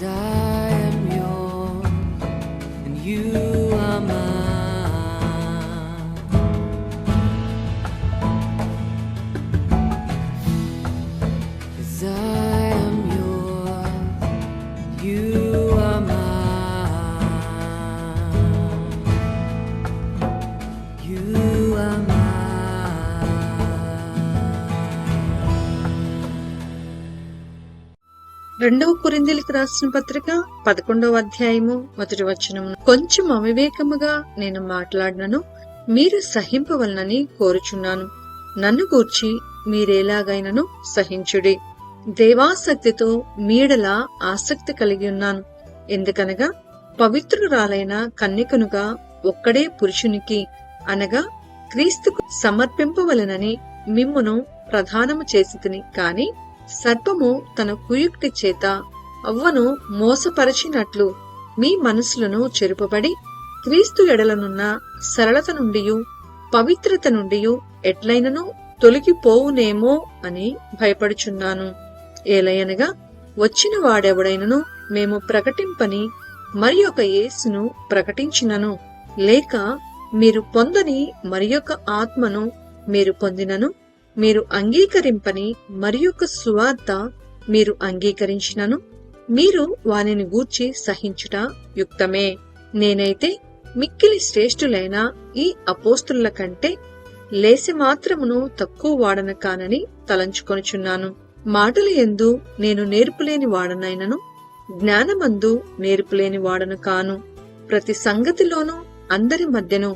'Cause I am yours and you are mine. 'Cause I am yours, you are mine. You are mine. రెండవ కొరింథీయులకు రాసిన పత్రిక 11వ అధ్యాయము 1వ వచనం. కొంచెం అవివేకముగా నేను మాట్లాడినను మీరు సహింపవలనని కోరుచున్నాను. నన్ను గూర్చి మీరేలాగైనను సహించుడి. దేవాసక్తితో మీడల ఆసక్తి కలిగి ఉన్నాను. ఎందుకనగా పవిత్రురాలైన కన్యకనుగా ఒక్కడే పురుషునికి అనగా క్రీస్తుకు సమర్పింపవలనని మిమ్మును ప్రధానము చేసితిని. కాని సర్పము తన కుయుక్తి చేత అవ్వను మోసపరచినట్లు మీ మనసులను చెరుపబడి క్రీస్తు ఎడలనున్న సరళత నుండియు పవిత్రత నుండియు ఎట్లైనను తొలగిపోవునేమో అని భయపడుచున్నాను. ఏలయనగా వచ్చిన వాడెవడైనను మేము ప్రకటింపని మరి ఒక యేసును ప్రకటించినను, లేక మీరు పొందని మరి ఒక ఆత్మను మీరు పొందినను, మీరు అంగీకరింపని మరి ఒక సువార్త మీరు అంగీకరించినను, మీరు వానిని గూర్చి సహించుట యుక్తమే. నేనైతే మిక్కిలి శ్రేష్ఠులైన ఈ అపోస్తుల కంటే లేసి మాత్రమును తక్కువ వాడన కానని తలంచుకొనుచున్నాను. మాటల యందు నేను నేర్పులేని వాడనైనను జ్ఞానమందు నేర్పులేని వాడను కాను. ప్రతి సంగతిలోనూ అందరి మధ్యను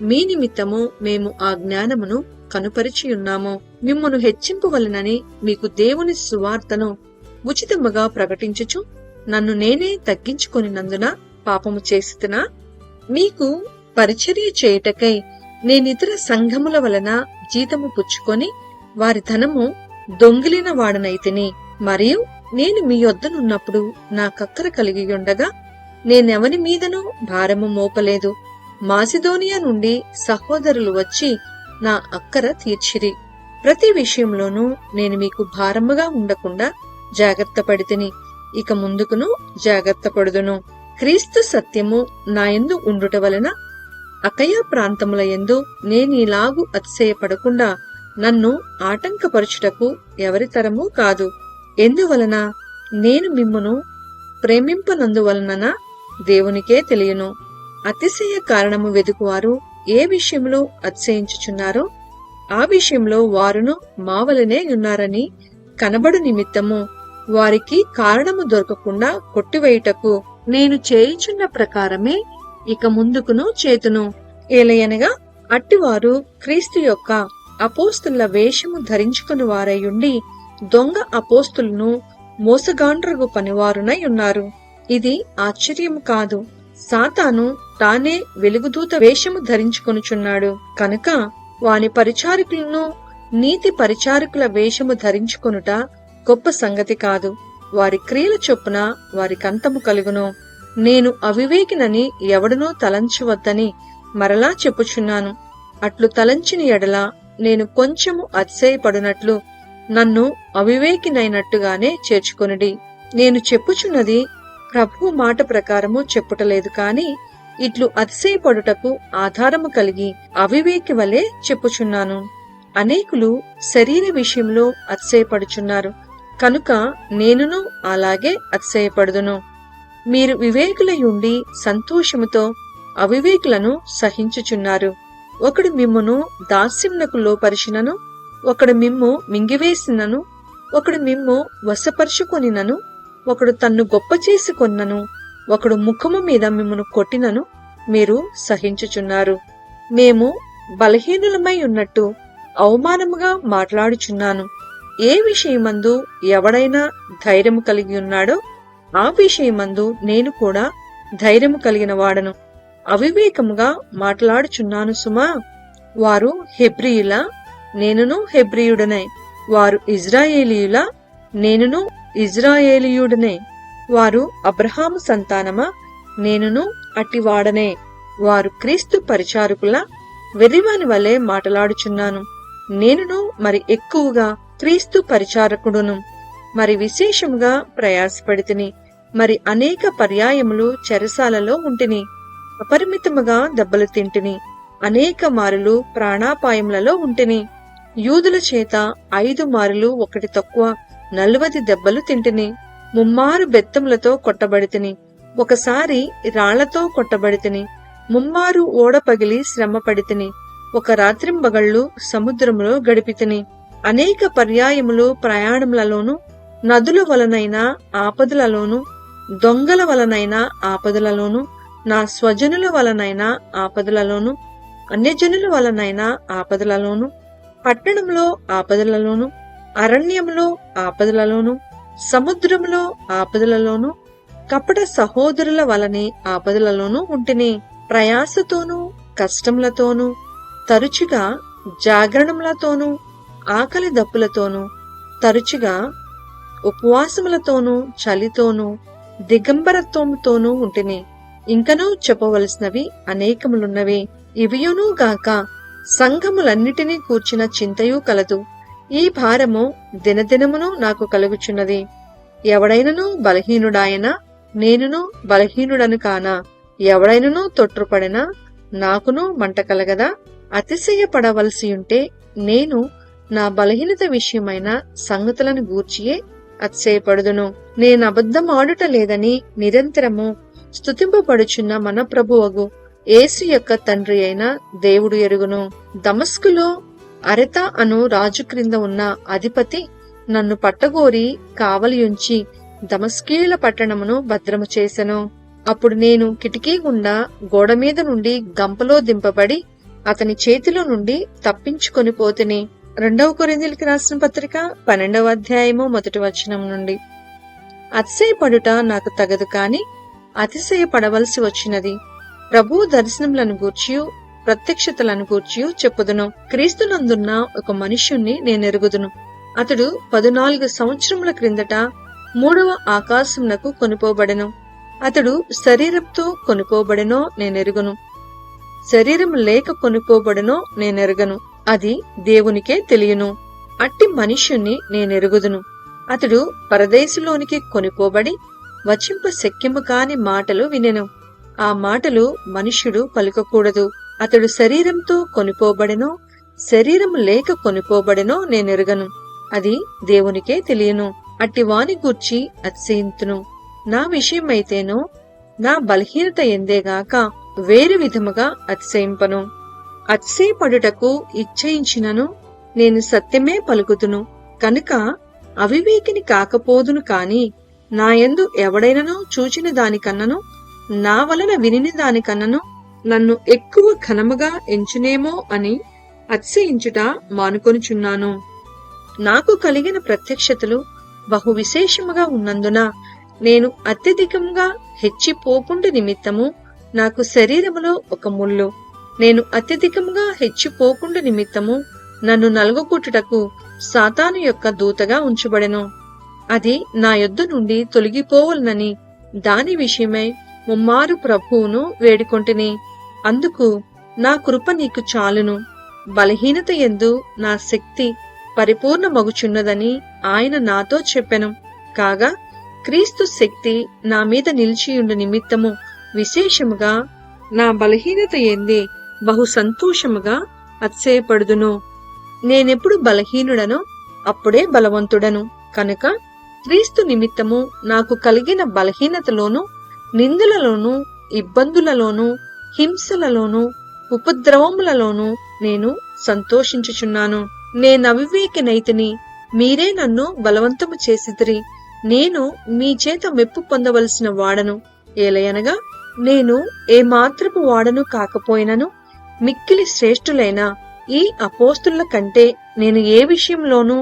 మీ నిమిత్తము మేము ఆ జ్ఞానమును కనుపరిచియున్నాము. మిమ్మును హెచ్చింపవలనని మీకు దేవుని సువార్తను ఉచితముగా ప్రకటించుచు నన్ను నేనే తగ్గించుకొనినందున పాపము చేసితినా? మీకు పరిచర్య చేయుటకై నేనితర సంఘముల వలన జీతము పుచ్చుకొని వారి ధనము దొంగిలిన వాడనైతిని. మరియు నేను మీ యొద్దనున్నప్పుడు నా కక్కర కలిగి ఉండగా నేనెవని మీదనూ భారము మోపలేదు. మాసిదోనియా నుండి సహోదరులు వచ్చి నా అక్కర తీర్చిరి. ప్రతి విషయంలోనూ నేను మీకు భారముగా ఉండకుండా జాగ్రత్త పడితిని. ఇక ముందుకును జాగ్రత్త పడుదును. క్రీస్తు సత్యము నా యందు ఉండుట వలన అకయ ప్రాంతముల యందు నేనీలాగు అతిశయపడకుండా నన్ను ఆటంకపరచుటకు ఎవరి తరము కాదు. ఎందువలన నేను మిమ్మును ప్రేమింపనందువలన దేవునికే తెలియను. అతిశయ కారణము వెదుకువారు ఏ విషయంలో అతిశయించుచున్నారో ఆ విషయంలో వారును మావలనే ఉన్నారని కనబడు నిమిత్తము వారికి కారణము దొరకకుండా కొట్టివేయుటకు నేను చేయుచున్న ప్రకారమే ఇక ముందుకును చేతును. ఏలయనగా అట్టివారు క్రీస్తు యొక్క అపోస్తుల వేషము ధరించుకుని వారయుండి దొంగ అపోస్తులను మోసగాండ్రగు పనివారునై ఉన్నారు. ఇది ఆశ్చర్యము కాదు. సాతాను తానే వెలుగుదూత వేషము ధరించుకొనుచున్నాడు కనుక వాని పరిచారకులను నీతి పరిచారకుల వేషము ధరించుకొనుట గొప్ప సంగతి కాదు. వారి క్రియల చొప్పున వారికంతము కలుగును. నేను అవివేకినని ఎవడనూ తలంచవద్దని మరలా చెప్పుచున్నాను. అట్లు తలంచిన ఎడల నేను కొంచెము అతిశయపడునట్లు నన్ను అవివేకినైనట్టుగానే చేర్చుకొనుడి. నేను చెప్పుచున్నది ప్రభువు మాట ప్రకారము చెప్పుటలేదు కాని ఇట్లు అతిశయపడుటకు ఆధారము కలిగి అవివేకి వలె చెప్పుచున్నాను. అనేకులు శరీర విషయంలో అతిశయపడుచున్నారు కనుక నేనును అలాగే అతిశయపడుదును. మీరు వివేకులయుండి సంతోషముతో అవివేకులను సహించుచున్నారు. ఒకడు మిమ్మును దాస్యమునకు లోపరిచినను, ఒకడు మిమ్ము మింగివేసినను, ఒకడు మిమ్ము వశపరుచుకొనినను, ఒకడు తన్ను గొప్ప చేసుకొన్నను, ఒకడు ముఖము మీద మిమ్మును కొట్టినను మీరు సహించుచున్నారు. మేము బలహీనులమై ఉన్నట్టు అవమానముగా మాట్లాడుచున్నాను. ఏ విషయమందు ఎవడైనా ధైర్యము కలిగి ఉన్నాడో ఆ విషయమందు నేను కూడా ధైర్యము కలిగిన వాడను. అవివేకముగా మాట్లాడుచున్నాను సుమా. వారు హెబ్రీయులా, నేనును హెబ్రీయుడనే. వారు ఇజ్రాయేలీయులా, నేనును ఇజ్రాయేలీయుడనే. వారు అబ్రహాము సంతానమా, నేనును అట్టివాడనే. వారు క్రీస్తు పరిచారకులా, వెర్రివాని వలె మాట్లాడుచున్నాను. నేనును మరి ఎక్కువగా క్రీస్తు పరిచారకుడును, మరి విశేషముగా ప్రయాసపడితిని. మరి అనేక పర్యాయములు చెరసాలలో ఉంటిని, అపరిమితముగా దెబ్బలు తింటిని, అనేక మారులు ప్రాణాపాయములలో ఉంటిని. యూదుల చేత 5 మారులు ఒకటి తక్కువ 40 దెబ్బలు తింటిని. 3 మారు బెత్తములతో కొట్టబడితిని, ఒకసారి రాళ్లతో కొట్టబడితిని. 3 మారు ఓడ పగిలి శ్రమపడితిని, ఒక రాత్రింబగళ్ళు సముద్రములో గడిపితిని. అనేక పర్యాయములు ప్రయాణములలోను, నదుల వలనైనా ఆపదలలోను, దొంగల వలనైనా ఆపదలలోను, నా స్వజనుల వలనైనా ఆపదలలోను, అన్యజనుల వలనైనా ఆపదలలోను, పట్టణంలో ఆపదలలోను, అరణ్యములో ఆపదలలోను, సముద్రములో ఆపదలలోను, కపట సహోదరుల వలనే ఆపదలలోను ఉంటిని. ప్రయాసతోనూ కష్టములతోనూ, తరచుగా జాగరణములతోనూ, ఆకలి దప్పులతోనూ, తరచుగా ఉపవాసములతోనూ, చలితోనూ, దిగంబరత్వముతోనూ ఉంటిని. ఇంకనూ చెప్పవలసినవి అనేకములున్నవి. ఇవియును గాక సంఘములన్నిటినీ కూర్చిన చింతయు కలదు. ఈ భారము దినదినమును నాకు కలుగుచున్నది. ఎవడైనను బలహీనుడాయనా, నేనును బలహీనుడను కానా? ఎవడైనను తొట్రుపడినా నాకును మంట కలగదా? అతిశయపడవలసియుంటే నేను నా బలహీనత విషయమైన సంగతులను గూర్చియే అతిశయపడుదును. నేనబద్ధమాడుట లేదని నిరంతరము స్తుతింపబడుచున్న మన ప్రభువగు యేసు యొక్క తండ్రి అయిన దేవుడు ఎరుగును. దమస్కులో అరెత అను రాజు క్రింద ఉన్న అధిపతి నన్ను పట్టగోరి కావలియుంచి దమస్కీయుల పట్టణమును భద్రము చేసెను. అప్పుడు నేను కిటికీ గుండా గోడ మీద నుండి గంపలో దింపబడి అతని చేతిలో నుండి తప్పించుకొని పోతిని. 2 కొరింథీయులకు రాసిన పత్రిక 12వ అధ్యాయము 1వ వచనం నుండి. అతిశయపడుట నాకు తగదు కాని అతిశయపడవలసి వచ్చినది. ప్రభు దర్శనములను గూర్చియు ప్రత్యక్షతలను గూర్చియు చెప్పుదును. క్రీస్తునందున్న ఒక మనుష్యుణ్ణి నేనెరుగుదును. అతడు 14 సంవత్సరముల క్రిందట 3వ ఆకాశమునకు కొనిపోబడెను. అతడు శరీరంతో కొనిపోబడెనో నేనెరుగును, శరీరం లేక కొనిపోబడెనో నేనెరగను, అది దేవునికే తెలియను. అట్టి మనుష్యుణ్ణి నేనెరుగుదును. అతడు పరదేశంలోనికి కొనిపోబడి వచింప శక్యము కాని మాటలు వినెను. ఆ మాటలు మనుష్యుడు పలుకకూడదు. అతడు శరీరంతో కొనిపోబడెనో శరీరం లేక కొనిపోబడెనో నేనెరగను, అది దేవునికే తెలియను. అట్టి వాని గూర్చి అతిశయింతును. నా విషయమైతేనో నా బలహీనత ఎందేగాక వేరు విధముగా అతిశయింపను. అతిశయపడుటకు ఇచ్చయించినను నేను సత్యమే పలుకుతును కనుక అవివేకిని కాకపోదును కాని నాయందు ఎవడైనను చూచిన దానికన్నను నా వలన వినిన దానికన్నను నన్ను ఎక్కువ ఘనముగా ఎంచునేమో అని అతిశయించుట మానుకొనుచున్నాను. నాకు కలిగిన ప్రత్యక్షతలు బహు విశేషముగా ఉన్నందున నేను అత్యధికంగా హెచ్చిపోకుండు నిమిత్తము నాకు శరీరములో ఒక ముళ్ళు. నేను అత్యధికంగా హెచ్చిపోకుండు నిమిత్తము నన్ను నలుగొట్టుటకు సాతాను యొక్క దూతగా ఉంచబడెను. అది నా యొద్ద నుండి తొలగిపోవలనని దాని విషయమై ముమ్మారు ప్రభువును వేడుకొంటిని. అందుకు నా కృప నీకు చాలును, బలహీనత యందు నా శక్తి పరిపూర్ణమగుచున్నదని ఆయన నాతో చెప్పెను. కాగా క్రీస్తు శక్తి నా మీద నిలిచియుండు నిమిత్తము విశేషముగా నా బలహీనత యందే బహు సంతోషముగా అతిశయపడుదును. నేనెప్పుడు బలహీనుడనో అప్పుడే బలవంతుడను కనుక క్రీస్తు నిమిత్తము నాకు కలిగిన బలహీనతలోను, నిందలలోను, ఇబ్బందులలోను, హింసలలోను, ఉపద్రవములలోను నేను సంతోషించుచున్నాను. నేనవివేకినైతిని, మీరే నన్ను బలవంతము చేసిదిరి. నేను మీ చేత మెప్పు పొందవలసిన వాడను. ఏలయనగా నేను ఏమాత్రపు వాడను కాకపోయినను మిక్కిలి శ్రేష్ఠులైన ఈ అపోస్తుల కంటే నేను ఏ విషయంలోనూ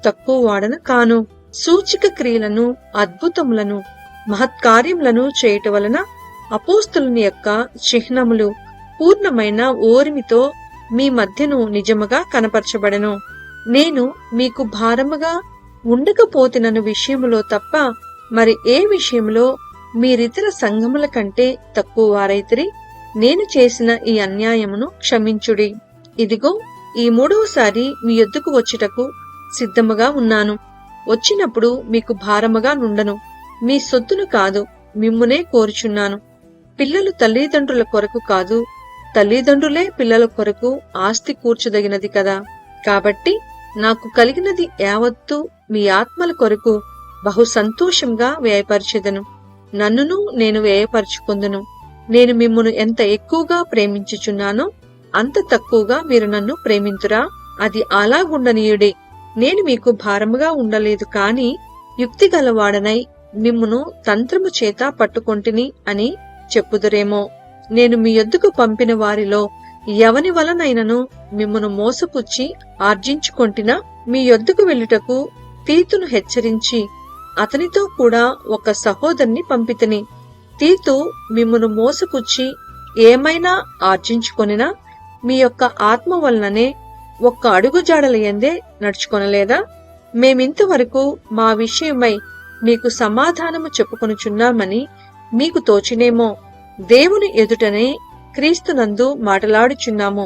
తక్కువ వాడను కాను. సూచిక క్రియలను, అద్భుతములను, మహత్కార్యములను చేయుట వలన అపోస్తులుని యొక్క చిహ్నములు పూర్ణమైన ఓర్మితో మీ మధ్యను నిజముగా కనపరచబడెను. నేను మీకు భారముగా ఉండకపోతినను విషయములో తప్ప మరి ఏ విషయంలో మీరితర సంఘముల కంటే తక్కువ వారైతిరి. నేను చేసిన ఈ అన్యాయమును క్షమించుడి. ఇదిగో ఈ 3వసారి మీ యొద్దకు వచ్చుటకు సిద్ధముగా ఉన్నాను. వచ్చినప్పుడు మీకు భారముగా నుండను. మీ సొత్తును కాదు, మిమ్మునే కోరుచున్నాను. పిల్లలు తల్లిదండ్రుల కొరకు కాదు, తల్లిదండ్రులే పిల్లల కొరకు ఆస్తి కూర్చదగినది కదా. కాబట్టి నాకు కలిగినది యావత్తు మీ ఆత్మల కొరకు బహు సంతోషంగా వ్యయపరచెదను. నన్నును నేను వ్యయపరచుకొందును. నేను మిమ్మును ఎంత ఎక్కువగా ప్రేమించుచున్నానో అంత తక్కువగా మీరు నన్ను ప్రేమింతురా? అది అలాగుండనీయుడే. నేను మీకు భారముగా ఉండలేదు, కాని యుక్తిగలవాడనై మిమ్మును తంత్రము చేత పట్టుకొంటిని అని చెప్పుదురేమో. నేను మీ యొద్దకు పంపిన వారిలో ఎవని వలనైనను మిమ్మును మోసపుచ్చి ఆర్జించుకొంటినా, మీ యొద్దకు వెళ్ళుటకు తీతును హెచ్చరించి అతనితో కూడా ఒక సహోదరుని పంపితిని. తీతు మిమ్మును మోసపుచ్చి ఏమైనా ఆర్జించుకొనినా మీ యొక్క ఆత్మ వలననే ఒక్క అడుగు జాడలయందే నడుచుకొనలేదా? మేమింతవరకు మా విషయమై మీకు సమాధానము చెప్పుకొనుచున్నామని మీకు తోచినేమో. దేవుని ఎదుటనే క్రీస్తునందు మాటలాడుచున్నాము.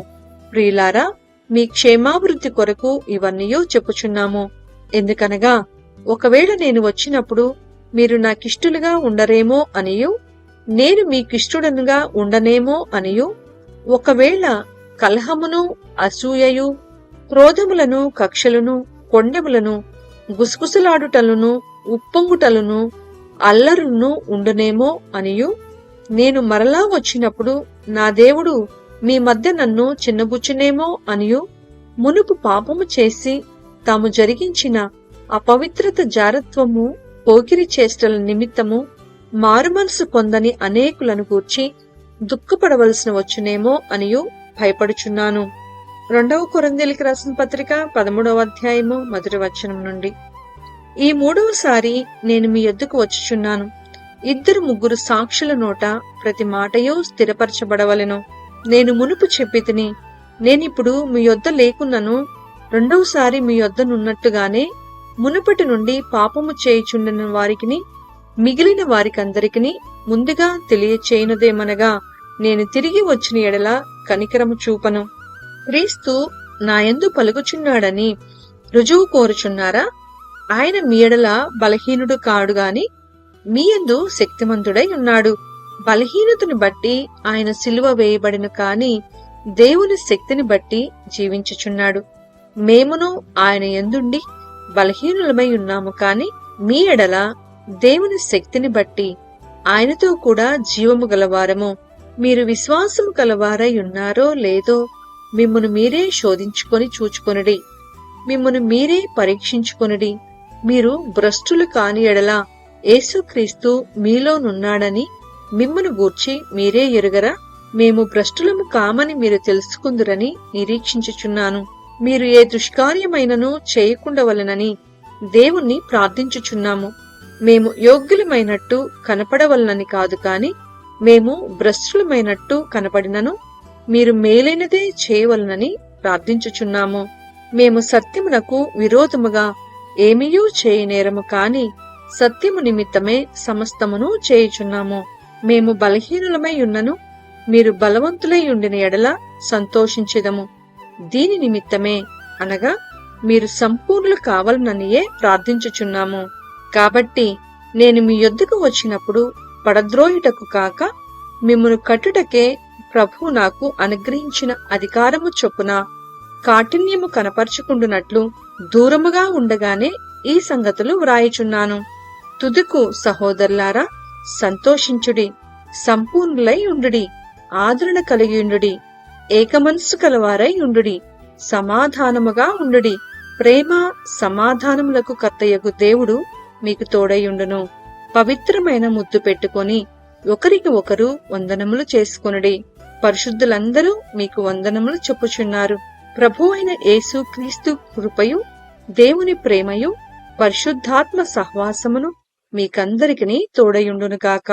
ప్రియులారా, మీ క్షేమాభివృద్ధి కొరకు ఇవన్నీయూ చెప్పుచున్నాము. ఎందుకనగా ఒకవేళ నేను వచ్చినప్పుడు మీరు నాకిష్టులుగా ఉండరేమో అనియు, నేను మీకిష్టుడనుగా ఉండనేమో అనియు, ఒకవేళ కలహమును, అసూయయు, క్రోధములను, కక్షలను, కొండెములను, గుసగుసలాడుటలను, ఉప్పొంగుటలను, అల్లరును ఉండునేమో అనియు, నేను మరలా వచ్చినప్పుడు నా దేవుడు మీ మధ్య నన్ను చిన్నబుచ్చునేమో అనియు, మునుపు పాపము చేసి తాము జరిగించిన అపవిత్రత, జారత్వము, పోకిరి చేష్టల నిమిత్తము మారుమనసు పొందని అనేకులను గూర్చి దుఃఖపడవలసిన వచ్చునేమో అనియు భయపడుచున్నాను. 2 కొరింథీయులకు రాసిన పత్రిక 13వ అధ్యాయము మొదటి వచనం నుండి. ఈ 3వసారి నేను మీ యొద్దకు వచ్చుచున్నాను. 2-3 సాక్షుల నోట ప్రతి మాటయూ స్థిరపరచబడవలెను. నేను మునుపు చెప్పితిని, నేనిప్పుడు మీ యొద్ద లేకున్నను రెండవసారి మీ యొద్దనున్నట్టుగానే మునుపటి నుండి పాపము చేయుచుండిన వారికిని మిగిలిన వారికందరికిని ముందుగా తెలియచేయునదేమనగా, నేను తిరిగి వచ్చిన ఎడల కనికరము చూపను. క్రీస్తు నాయందు పలుకుచున్నాడని రుజువు కోరుచున్నారా? ఆయన మీ ఎడల బలహీనుడు కాడు గాని మీయందు శక్తిమంతుడై ఉన్నాడు. బలహీనతను బట్టి ఆయన సిలువ వేయబడిన కాని దేవుని శక్తిని బట్టి జీవించుచున్నాడు. మేమును ఆయన యందుండి బలహీనులమై ఉన్నాము, కాని మీ ఎడల దేవుని శక్తిని బట్టి ఆయనతో కూడా జీవము గలవారము. మీరు విశ్వాసము గలవారై ఉన్నారో లేదో మిమ్మును మీరే శోధించుకొని చూచుకొనుడి, మిమ్మును మీరే పరీక్షించుకొనుడి. మీరు భ్రష్టులు కాని ఎడల యేసుక్రీస్తు మీలోనున్నాడని మిమ్మును గూర్చి మీరే ఎరుగరా? మేము భ్రష్టులము కామని మీరు తెలుసుకుందురని నిరీక్షించుచున్నాను. మీరు ఏ దుష్కార్యమైనను చేయకుండవలెనని దేవుణ్ణి ప్రార్థించుచున్నాము. మేము యోగ్యులమైనట్టు కనపడవలనని కాదు, కాని మేము భ్రష్టులమైనట్టు కనపడినను మీరు మేలైనదే చేయవలనని ప్రార్థించుచున్నాము. మేము సత్యమునకు విరోధముగా ఏమీయూ చేయనేరము, కాని సత్యము నిమిత్తమే సమస్తమును చేయుచున్నాము. మేము బలహీనులమై ఉన్నను మీరు బలవంతులై ఉండిన ఎడల సంతోషించెదము. దీని నిమిత్తమే, అనగా మీరు సంపూర్ణులు కావాలననియే ప్రార్థించుచున్నాము. కాబట్టి నేను మీ యొద్దకు వచ్చినప్పుడు పడద్రోయుటకు కాక మిమ్మును కట్టుటకే ప్రభువు నాకు అనుగ్రహించిన అధికారము చొప్పున కాఠిన్యము కనపరుచుకుండునట్లు దూరముగా ఉండగానే ఈ సంగతులు వ్రాయుచున్నాను. తుదుకు సహోదరులారా, సంతోషించుడి, సంపూర్ణులై ఉండుడి, ఆదరణ కలిగియుండుడి, ఏకమనస్సు కలవారై ఉండుడి, సమాధానముగా ఉండుడి. ప్రేమ సమాధానములకు కర్తయగు దేవుడు మీకు తోడైయుండును. పవిత్రమైన ముద్దు పెట్టుకొని ఒకరికి ఒకరు వందనములు చేసుకొనుడి. పరిశుద్ధులందరూ మీకు వందనములు చెప్పుచున్నారు. ప్రభువైన యేసు క్రీస్తు కృపయు, దేవుని ప్రేమయు, పరిశుద్ధాత్మ సహవాసమును మీకందరికిని తోడయుండునుగాక.